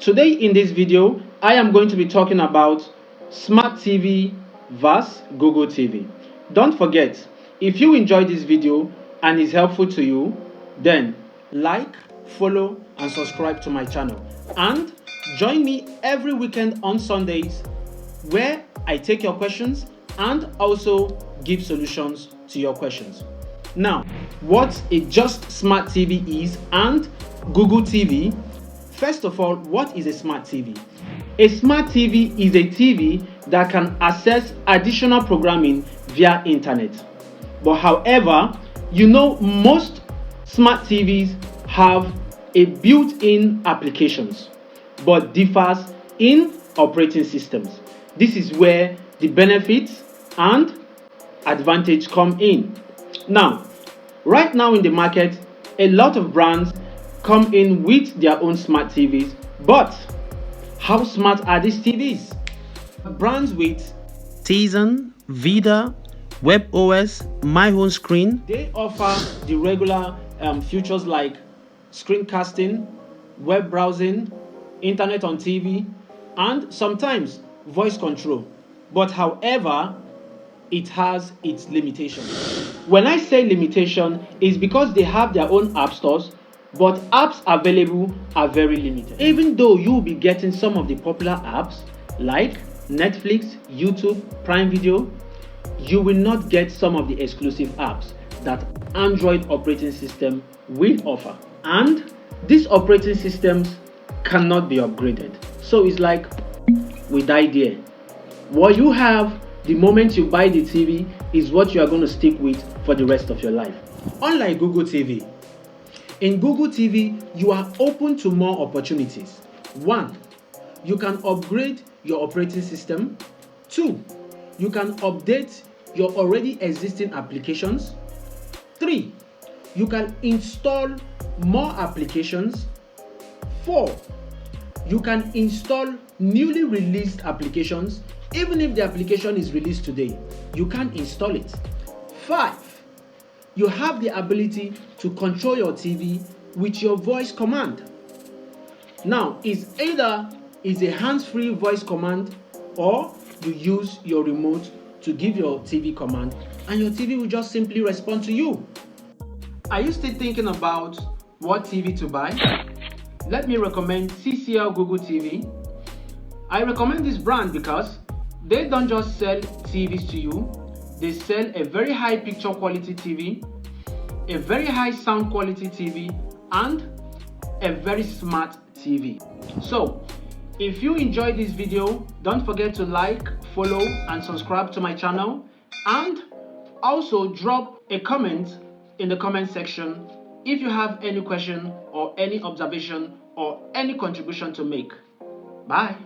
Today in this video, I am going to be talking about Smart TV vs Google TV. Don't forget, if you enjoyed this video and is helpful to you, then like, follow and subscribe to my channel. And join me every weekend on Sundays where I take your questions and also give solutions to your questions. Now, what a just Smart TV is and Google TV. First of all, what is a smart TV? A smart TV is a TV that can access additional programming via internet. But however, most smart TVs have a built-in applications, but differs in operating systems. This is where the benefits and advantage come in. Now, right now in the market, a lot of brands come in with their own smart TVs, but how smart are these TVs? Brands with Tizen, Vida, WebOS, My Home Screen, they offer the regular features like screencasting, web browsing, internet on TV, and sometimes voice control. But however, it has its limitations. When I say limitation, it's because they have their own app stores, but apps available are very limited. Even though you'll be getting some of the popular apps like Netflix, YouTube, Prime Video, you will not get some of the exclusive apps that Android operating system will offer. And these operating systems cannot be upgraded. So it's like with idea. What you have the moment you buy the TV is what you are going to stick with for the rest of your life. Unlike Google TV, in Google TV, you are open to more opportunities. 1, you can upgrade your operating system. 2, you can update your already existing applications. 3, you can install more applications. 4, you can install newly released applications. Even if the application is released today, you can install it. 5, you have the ability to control your TV with your voice command. Now, it's either a hands-free voice command or you use your remote to give your TV command and your TV will just simply respond to you. Are you still thinking about what TV to buy? Let me recommend CCL Google TV. I recommend this brand because they don't just sell TVs to you, they sell a very high picture quality TV, a very high sound quality TV, and a very smart TV. So, if you enjoyed this video, don't forget to like, follow, and subscribe to my channel, and also drop a comment in the comment section if you have any question or any observation or any contribution to make. Bye.